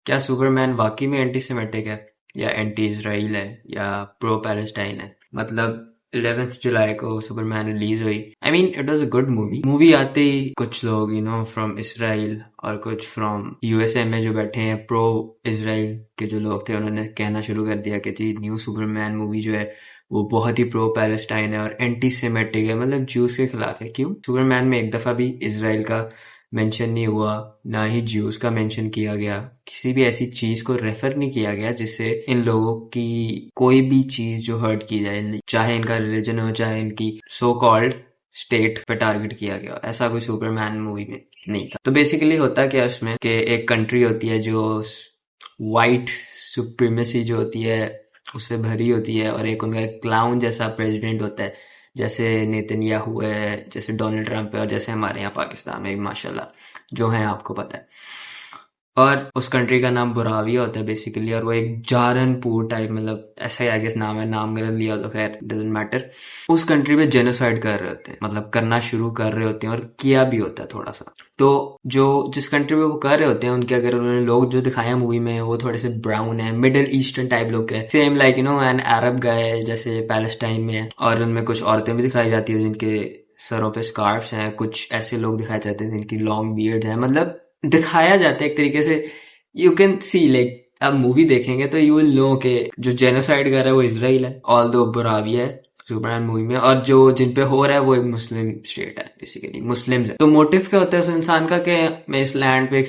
क्या सुपरमैन वाकई में एंटी सेमेटिक है या एंटी इसराइल है या प्रो पैलेस्टाइन है? मतलब 11th जुलाई को सुपरमैन रिलीज हुई। I mean it was a good movie. Movie आते ही कुछ लोग फ्रॉम इसराइल और कुछ फ्रॉम यूएसए में जो बैठे हैं प्रो इसराइल के जो लोग थे, उन्होंने कहना शुरू कर दिया कि जी न्यू सुपरमैन मूवी जो है वो बहुत ही प्रो पैलेस्टाइन है और एंटी सेमेटिक है, मतलब ज्यूस के खिलाफ है। क्यों? सुपरमैन में एक दफा भी इसराइल का मेंशन नहीं हुआ, ना ही ज्यूज का मेंशन किया गया, किसी भी ऐसी चीज को रेफर नहीं किया गया जिससे इन लोगों की कोई भी चीज जो हर्ट की जाए, चाहे इनका रिलीजन हो चाहे इनकी सो कॉल्ड स्टेट पे टारगेट किया गया। ऐसा कोई सुपरमैन मूवी में नहीं था। तो बेसिकली होता क्या उसमें कि एक कंट्री होती है जो वाइट सुप्रीमेसी जो होती है उससे भरी होती है, और एक उनका क्लाउन जैसा प्रेसिडेंट होता है, जैसे नेतन्याहू है, जैसे डोनाल्ड ट्रंप है, और जैसे हमारे यहाँ पाकिस्तान में भी माशाल्लाह जो है आपको पता है। और उस कंट्री का नाम बुराविया होता है बेसिकली, और वो एक जारनपुर टाइप, मतलब ऐसा ही आई गेस नाम है, नाम गलत लिया तो खैर डजंट मैटर। उस कंट्री पे जेनोसाइड कर रहे होते हैं, मतलब करना शुरू कर रहे होते हैं और किया भी होता है थोड़ा सा। तो जो जिस कंट्री में वो कर रहे होते हैं उनके अगर उन्होंने लोग जो दिखाया मूवी में वो थोड़े से ब्राउन है, मिडिल ईस्टर्न टाइप लोग है, सेम लाइक एन अरब गाय जैसे पैलेस्टाइन में है, और उनमें कुछ औरतें भी दिखाई जाती है जिनके सरों पे स्कार्फ्स हैं, कुछ ऐसे लोग दिखाए जाते हैं जिनकी लॉन्ग बियर्ड है, मतलब दिखाया जाता है एक तरीके से। यू कैन सी लाइक आप मूवी देखेंगे तो यू विल नो कि जो जेनोसाइड कर रहा है वो इसराइल है, ऑल दो बुराविया है सुपरमैन मूवी में, और जो जिन पे हो रहा है वो एक मुस्लिम स्टेट है, बेसिकली मुस्लिम्स है। तो मोटिव क्या होता है उस इंसान का कि मैं इस लैंड पे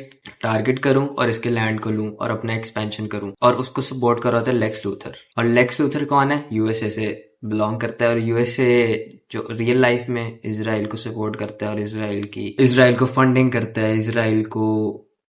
टारगेट करूं और इसके लैंड को लूं और अपना एक्सपेंशन करूं, और उसको सपोर्ट कर रहा था लेक्स लूथर। और लेक्स लूथर कौन है? यूएसए से बिलोंग करता है, और यूएसए जो रियल लाइफ में इसराइल को सपोर्ट करता है और इसराइल को फंडिंग करता है, इसराइल को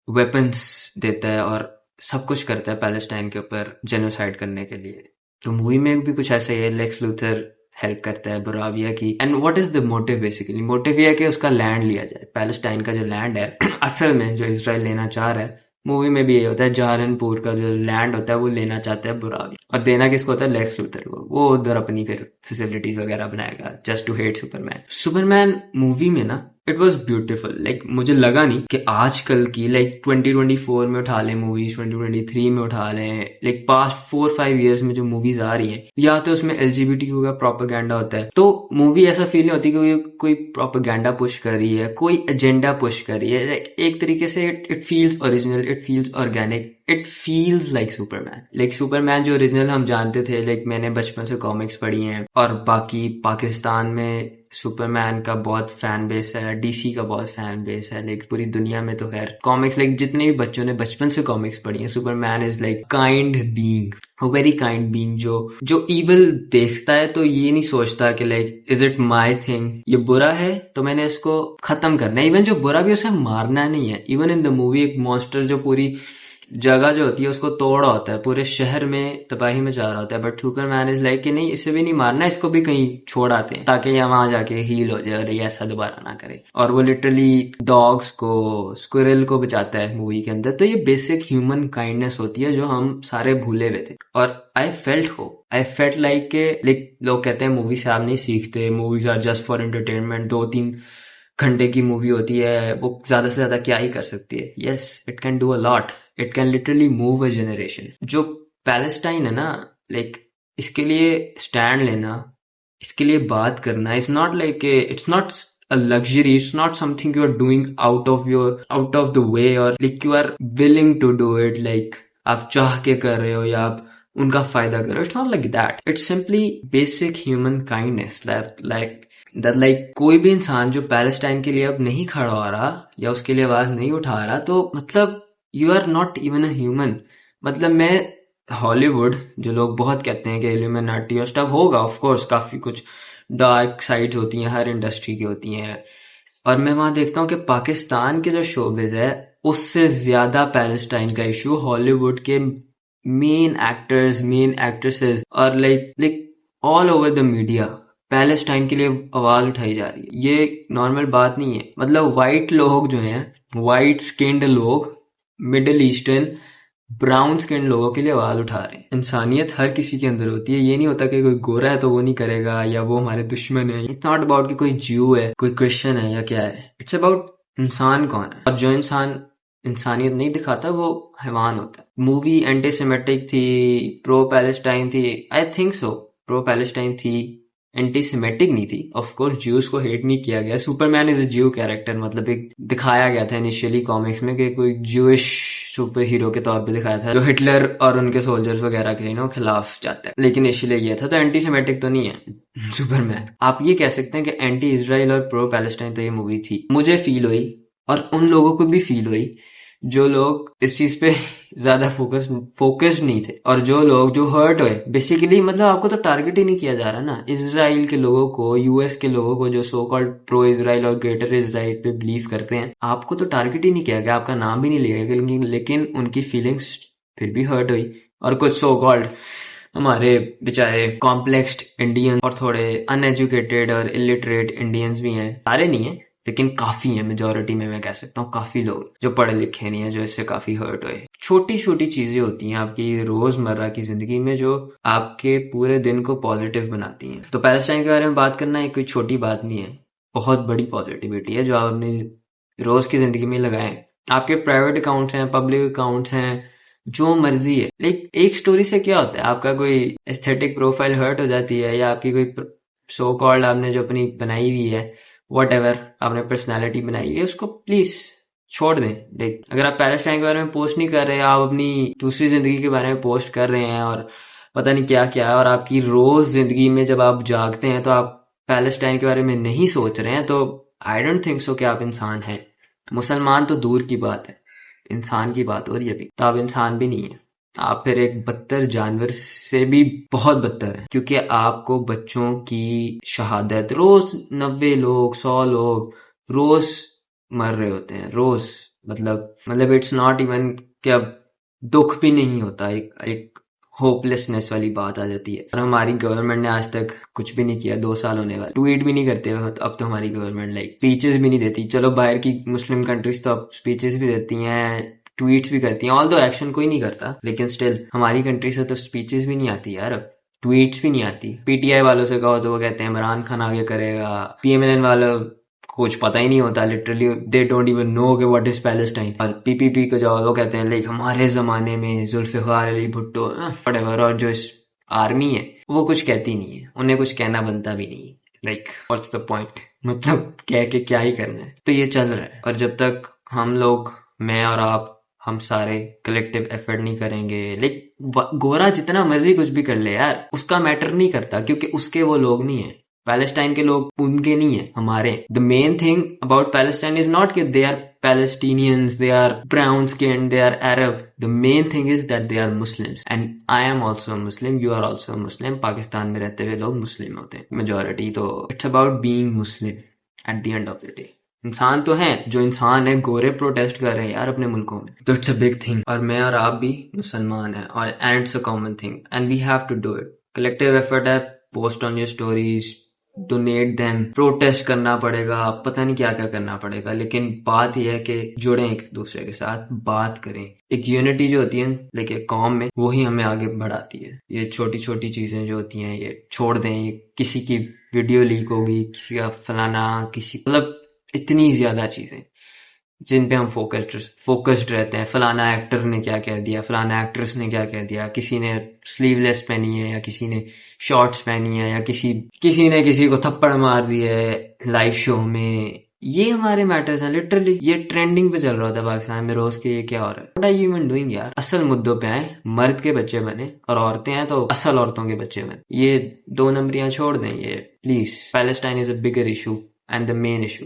वेपन्स देता है और सब कुछ करता है पैलेस्टाइन के ऊपर जेनोसाइड करने के लिए। तो मूवी में भी कुछ ऐसा ही है, लेक्स लूथर हेल्प करता है बुराविया की। And what is the motive? Basically motive ये है कि उसका लैंड लिया जाए, पैलेस्टाइन का जो लैंड है असल में जो इसराइल लेना चाह रहा है, मूवी में भी ये होता है, जहारनपुर का जो लैंड होता है वो लेना चाहता है बुराविया, और देना किसको होता है? लेक्स लूथर को। वो उधर अपनी फिर फैसिलिटीज वगैरह बनाएगा just to hate Superman. Superman movie में ना इट वॉज ब्यूटिफुल, लाइक मुझे लगा नहीं कि आजकल की लाइक 2024 में उठा लें मूवीज, 2023 में उठा लें, लाइक पास्ट 4-5 ईयर्स में जो मूवीज आ रही हैं, या तो उसमें एलजीबीटीक्यू का प्रोपेगेंडा होता है, तो मूवी ऐसा फील नहीं होती कि कोई प्रोपेगेंडा पुश कर रही है, कोई एजेंडा पुश कर रही है। एक तरीके से it feels original, it feels organic, it feels like Superman. Like Superman जो ओरिजिनल हम जानते थे, लाइक मैंने बचपन से कॉमिक्स पढ़ी हैं, और बाकी पाकिस्तान में सुपरमैन का बहुत फैन बेस है, डीसी का बहुत फैन बेस है, लाइक पूरी दुनिया में तो खैर कॉमिक्स, लाइक जितने भी बच्चों ने बचपन से कॉमिक्स पढ़ी हैं, Superman is like kind being, very kind being, जो इविल देखता है तो ये नहीं सोचता कि like is it my thing, ये बुरा है तो मैंने इसको खत्म करना है। इवन जो बुरा भी उसे मारना नहीं है। इवन इन द मूवी एक मॉन्स्टर जो पूरी जगह जो होती है उसको तोड़ा होता है, पूरे शहर में तबाही मचा रहा होता है, बट सुपरमैन इज लाइक कि नहीं, इसे भी नहीं मारना, इसको भी कहीं छोड़ आते हैं ताकि ये वहां जाके हील हो जाए और ये ऐसा दोबारा ना करे। और वो लिटरली डॉग्स को, स्क्विरल को बचाता है मूवी के अंदर। तो ये बेसिक ह्यूमन काइंडनेस होती है जो हम सारे भूले हुए थे। और आई फेल्ट लाइक के, लाइक लोग कहते हैं मूवी से आप नहीं सीखते, movies are just for entertainment, 2-3 घंटे की मूवी होती है, वो ज्यादा से ज्यादा क्या ही कर सकती है? Yes, it can do a lot, it can literally move a generation. जो पैलेस्टाइन है ना, लाइक इसके लिए स्टैंड लेना, इसके लिए बात करना, it's not like, it's not a luxury, it's not something you are doing out of the way, or like you are willing to do it, like आप चाह के कर रहे हो या आप उनका फायदा कर रहे हो। It's not like that, it's simply basic human kindness, that कोई भी इंसान जो पैलेस्टाइन के लिए अब नहीं खड़ा हो रहा या उसके लिए आवाज नहीं उठा रहा, तो मतलब you are not even a human. मतलब मैं हॉलीवुड, जो लोग बहुत कहते हैं कि इल्यूमिनाटी और स्टफ होगा, ऑफ कोर्स काफी कुछ डार्क साइड्स होती हैं, हर इंडस्ट्री की होती हैं, और मैं वहां देखता हूँ कि पाकिस्तान के जो शोबिज है उससे ज्यादा पैलेस्टाइन का इशू हॉलीवुड के मेन एक्टर्स, मेन एक्ट्रेसेस और like all over the media Palestine के लिए आवाज उठाई जा रही है। ये नॉर्मल बात नहीं है। मतलब वाइट लोग जो हैं, वाइट स्किन्ड लोग, मिडिल ईस्टर्न ब्राउन स्किन लोगों के लिए आवाज उठा रहे हैं। इंसानियत हर किसी के अंदर होती है। ये नहीं होता कि कोई गोरा है तो वो नहीं करेगा या वो हमारे दुश्मन है। इट्स नॉट अबाउट कि कोई ज्यू है, कोई क्रिश्चियन है या क्या है। इट्स अबाउट इंसान कौन है। और जो इंसान इंसानियत नहीं दिखाता, वो हैवान होता है। मूवी एंटी सेमेटिक थी, प्रो पैलेस्टाइन थी, I think so pro Palestine थी, एंटी सेमेटिक नहीं थी। ऑफ कोर्स ज्यूज को हेट नहीं किया गया, सुपरमैन इज अ ज्यू कैरेक्टर, मतलब एक दिखाया गया था इनिशियली कॉमिक्स में कि कोई ज्यूइश सुपर हीरो के तौर पे दिखाया था जो हिटलर और उनके सोल्जर्स वगैरह के खिलाफ जाता है, लेकिन इसलिए ये था, तो एंटी सेमेटिक तो नहीं है सुपरमैन। आप ये कह सकते हैं कि एंटी इसराइल और प्रो पैलेस्टाइन तो ये मूवी थी। मुझे फील हुई और उन लोगों को भी फील हुई जो लोग इस चीज पे ज्यादा फोकस्ड नहीं थे, और जो लोग जो हर्ट हुए बेसिकली, मतलब आपको तो टारगेट ही नहीं किया जा रहा ना, इसराइल के लोगों को, यूएस के लोगों को जो सो कॉल्ड प्रो इसराइल और ग्रेटर इसराइल पे बिलीव करते हैं, आपको तो टारगेट ही नहीं किया गया, आपका नाम भी नहीं लिया गया, लेकिन उनकी फीलिंग्स फिर भी हर्ट हुई। और कुछ सो कॉल्ड हमारे बेचारे कॉम्प्लेक्स्ड इंडियन और थोड़े अनएजुकेटेड और इलिटरेट इंडियंस भी हैं, सारे नहीं है लेकिन काफी है, मेजोरिटी में मैं कह सकता हूँ काफी लोग जो पढ़े लिखे नहीं है, जो इससे काफी हर्ट हुए। छोटी छोटी चीजें होती हैं आपकी रोजमर्रा की जिंदगी में जो आपके पूरे दिन को पॉजिटिव बनाती हैं। तो पैलेस्टाइन के बारे में बात करना एक कोई छोटी बात नहीं है, बहुत बड़ी पॉजिटिविटी है जो आप अपनी रोज की जिंदगी में लगाएं। आपके प्राइवेट अकाउंट्स हैं, पब्लिक अकाउंट्स हैं, जो मर्जी है, लाइक एक स्टोरी से क्या होता है, आपका कोई एस्थेटिक प्रोफाइल हर्ट हो जाती है, या आपकी कोई सो कॉल्ड आपने जो अपनी बनाई हुई है, वट एवर आपने पर्सनैलिटी बनाई है, उसको प्लीज छोड़ दें। लाइक अगर आप पैलेस्टाइन के बारे में पोस्ट नहीं कर रहे, आप अपनी दूसरी जिंदगी के बारे में पोस्ट कर रहे हैं और पता नहीं क्या क्या है, और आपकी रोज जिंदगी में जब आप जागते हैं तो आप पैलेस्टाइन के बारे में नहीं सोच रहे हैं, तो आई डोंट थिंक सो कि आप इंसान हैं। मुसलमान तो दूर की बात है, इंसान की बात हो रही है अभी, तो आप इंसान भी नहीं है, आप फिर एक बदतर जानवर से भी बहुत बदतर है, क्योंकि आपको बच्चों की शहादत, रोज 90 लोग 100 लोग रोज मर रहे होते हैं, रोज, मतलब इट्स नॉट इवन कि अब दुख भी नहीं होता, एक होपलेसनेस वाली बात आ जाती है। और हमारी गवर्नमेंट ने आज तक कुछ भी नहीं किया, 2 साल होने वाले, ट्वीट भी नहीं करते अब तो हमारी गवर्नमेंट, लाइक स्पीचेस भी नहीं देती। चलो बाहर की मुस्लिम कंट्रीज तो अब स्पीचेस भी देती हैं, ट्वीट्स भी करती हैं, ऑल दो एक्शन कोई नहीं करता, लेकिन स्टिल हमारी कंट्री से तो स्पीचेस भी नहीं आती यार, अब ट्वीट्स भी नहीं आती। पीटीआई वालों से कहो तो वो कहते हैं इमरान खान आगे करेगा, पीएमएलएन वालों कुछ पता ही नहीं होता, literally they don't even know कि व्हाट इज पैलेस्टाइन। और पीपीपी को जाओ वो कहते हैं लाइक हमारे जमाने में जुल्फिकार अली भुट्टो व्हाटएवर, और जो इस आर्मी है वो कुछ कहती नहीं है, उन्हें कुछ कहना बनता भी नहीं, लाइक व्हाट्स द पॉइंट, मतलब कह के क्या ही करना है। तो ये चल रहा है, और जब तक हम लोग, मैं और आप, हम सारे कलेक्टिव एफर्ट नहीं करेंगे, लाइक गोरा जितना मर्जी कुछ भी कर ले यार, उसका मैटर नहीं करता, क्योंकि उसके वो लोग नहीं है, पैलेस्टाइन के लोग उनके नहीं है, हमारे। The main thing about Palestine is not कि they are Palestinians, they are brown skinned, they are Arab. The main thing is that they are Muslims, and I am also a Muslim, you are also a Muslim. Pakistan में रहते हुए लोग मुस्लिम होते हैं majority, तो it's about being Muslim at the end of the day. इंसान तो हैं, जो इंसान है, गोरे प्रोटेस्ट कर रहे हैं यार अपने मुल्कों में, तो इट्स अ बिग थिंग। और मैं और आप भी मुसलमान हैं, और and it's a common thing and we have to do it. Collective effort है, post on your stories, donate them, protest करना पड़ेगा, पता नहीं क्या क्या करना पड़ेगा, लेकिन बात यह है कि जुड़े एक दूसरे के साथ, बात करें। एक यूनिटी जो होती है लेकिन कौम में, वो ही हमें आगे बढ़ाती है। ये छोटी छोटी चीजें जो होती हैं ये छोड़ दें, ये किसी की वीडियो लीक होगी, किसी का फलाना, किसी, मतलब इतनी ज्यादा चीजें जिन पे हम फोकस्ड रहते हैं, फलाना एक्टर ने क्या कह दिया, फलाना एक्ट्रेस ने क्या कह दिया, किसी ने स्लीवलेस पहनी है या किसी ने शॉर्ट्स पहनी है, या किसी ने किसी को थप्पड़ मार दिया है लाइव शो में, ये हमारे मैटर्स हैं लिटरली। ये ट्रेंडिंग पे चल रहा था पाकिस्तान में रोज के, ये क्या हो रहा है, what are you even doing यार। असल मुद्दों पे आए, मर्द के बच्चे बने, और औरतें हैं तो असल औरतों के बच्चे बने, ये 2 नंबरियां छोड़ दें, ये please. Palestine is a bigger issue and the main issue.